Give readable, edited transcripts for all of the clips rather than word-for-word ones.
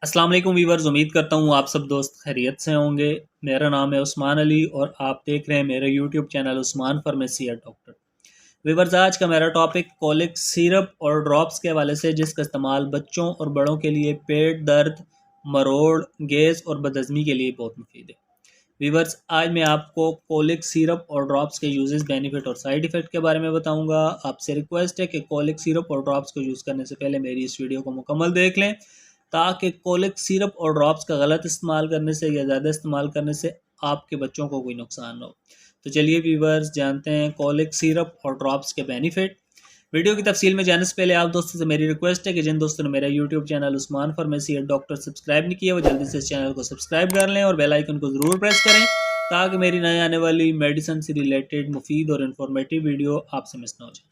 अस्सलाम वालेकुम वीवर्स, उम्मीद करता हूँ आप सब दोस्त खैरियत से होंगे। मेरा नाम है उस्मान अली और आप देख रहे हैं मेरे YouTube channel Usman pharmacy and doctor. Viewers, आज का मेरा टॉपिक कॉलिक सिरप और ड्रॉप्स के हवाले से, जिसका इस्तेमाल बच्चों और बड़ों के लिए पेट दर्द, मरोड़, गैस और बदहज़मी के लिए बहुत मुफीद है। वीवर्स, आज मैं आपको कॉलिक सिरप और ड्रॉप्स के यूजेस, बेनिफिट और साइड इफ़ेक्ट के बारे में बताऊंगा। आपसे रिक्वेस्ट है कि कॉलिक सिरप और ड्रॉप्स को यूज़ करने से पहले मेरी इस वीडियो को मुकम्मल देख लें, ताकि कॉलिक सिरप और ड्रॉप्स का गलत इस्तेमाल करने से या ज़्यादा इस्तेमाल करने से आपके बच्चों को कोई नुकसान ना हो। तो चलिए वीवर्स, जानते हैं कॉलिक सिरप और ड्रॉप्स के बेनिफिट। वीडियो की तफसील में जाने से पहले आप दोस्तों से मेरी रिक्वेस्ट है कि जिन दोस्तों ने मेरा YouTube channel Usman pharmacy and doctor subscribe नहीं किया, वो जल्दी से इस चैनल को सब्सक्राइब कर लें और बेल आइकन को ज़रूर प्रेस करें, ताकि मेरी नए आने वाली मेडिसिन से रिलेटेड मुफीद और इन्फॉर्मेटिव वीडियो आपसे मिस ना हो जाए।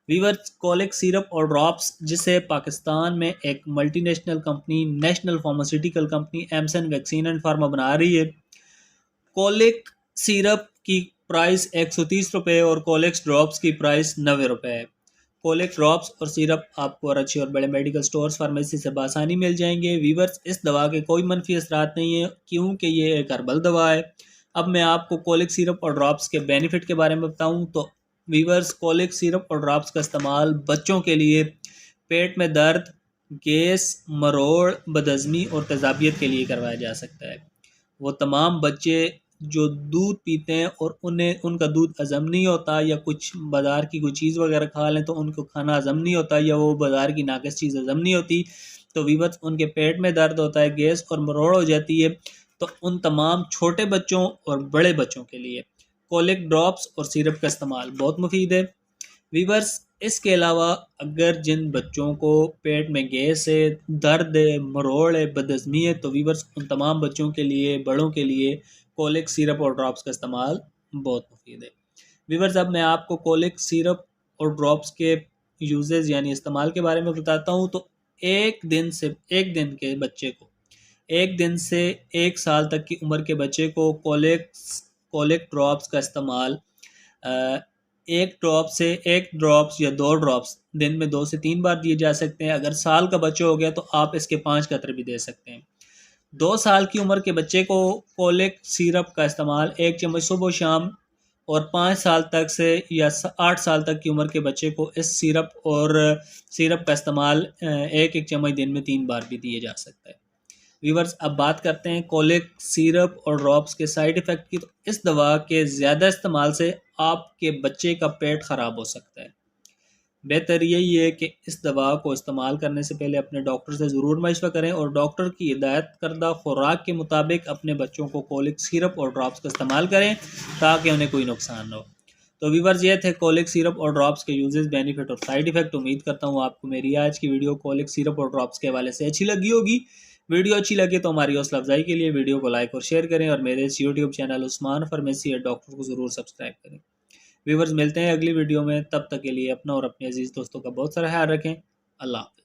वीवर्स, कॉलिक सिरप और ड्रॉप्स, जिसे पाकिस्तान में एक multinational company national pharmaceutical company Amson vaccine and pharma बना रही है। कॉलिक सिरप की प्राइस 130 रुपये और कॉलिक्स ड्रॉप्स की प्राइस 90 रुपये है। कॉलिक ड्रॉप्स और सिरप आपको कराची और बड़े मेडिकल स्टोर्स फार्मेसी से बासानी मिल जाएंगे। वीवर्स, इस दवा के कोई मनफी असरात नहीं है, क्योंकि ये एक हर्बल दवा है। अब मैं आपको कॉलिक सिरप और ड्रॉप्स के बेनिफिट के बारे में बताऊं तो वीवर्स, कॉलिक सिरप और ड्रॉप्स का इस्तेमाल बच्चों के लिए पेट में दर्द, गैस, मरोड़, बदहज़मी और तेज़ाबियत के लिए करवाया जा सकता है। वो तमाम बच्चे जो दूध पीते हैं और उन्हें उनका दूध हज़म नहीं होता, या कुछ बाज़ार की कोई चीज़ वगैरह खा लें तो उनको खाना हज़म नहीं होता, या वो बाज़ार की नाकिस चीज़ हज़म नहीं होती, तो वीवर्स उनके पेट में दर्द होता है, गैस और मरोड़ हो जाती है। तो उन तमाम छोटे बच्चों और बड़े बच्चों के लिए कॉलिक ड्रॉप्स और सिरप का इस्तेमाल बहुत मुफीद है। वीवर्स, इसके अलावा अगर जिन बच्चों को पेट में गैस है, दर्द है, मरोड़ है, बदहज़मी है, तो वीवर्स उन तमाम बच्चों के लिए, बड़ों के लिए कॉलिक सिरप और ड्रॉप्स का इस्तेमाल बहुत मुफीद है। वीवर्स, अब मैं आपको कॉलिक सिरप और ड्रॉप्स के यूजेस यानी इस्तेमाल के बारे में बताता हूँ। तो एक दिन के बच्चे को, 1 दिन से 1 साल तक की उम्र के बच्चे को कॉलिक ड्रॉप्स का इस्तेमाल एक ड्रॉप्स या 2 ड्रॉप्स दिन में 2 से 3 बार दिए जा सकते हैं। अगर साल का बच्चा हो गया तो आप इसके 5 कतरे भी दे सकते हैं। 2 साल की उम्र के बच्चे को कॉलिक सिरप का इस्तेमाल 1 चम्मच सुबह शाम, और 5 साल तक से या 8 साल तक की उम्र के बच्चे को इस सिरप का इस्तेमाल 1 1 चम्मच दिन में 3 बार भी दिए जा सकता है। व्यूवर्स, अब बात करते हैं कॉलिक सिरप और ड्रॉप्स के साइड इफ़ेक्ट की। तो इस दवा के ज़्यादा इस्तेमाल से आपके बच्चे का पेट ख़राब हो सकता है। बेहतर यही है कि इस दवा को इस्तेमाल करने से पहले अपने डॉक्टर से ज़रूर मशवरा करें और डॉक्टर की हिदायत करदा खुराक के मुताबिक अपने बच्चों को कॉलिक सिरप और ड्रॉप्स का इस्तेमाल करें, ताकि उन्हें कोई नुकसान ना हो। तो व्यूवर्स, ये थे कॉलिक सिरप और ड्रॉप्स के यूजेस, बेनिफिट और साइड इफ़ेक्ट। उम्मीद करता हूँ आपको मेरी आज की वीडियो कॉलिक सिरप और ड्रॉप्स के हवाले से अच्छी लगी होगी। वीडियो अच्छी लगे तो हमारी हौसला अफजाई के लिए वीडियो को लाइक और शेयर करें, और मेरे इस YouTube channel Usman pharmacy and doctor को ज़रूर सब्सक्राइब करें। व्यूवर्स, मिलते हैं अगली वीडियो में, तब तक के लिए अपना और अपने अजीज़ दोस्तों का बहुत सारा ख्याल रखें। अल्लाह हाफ़िज़।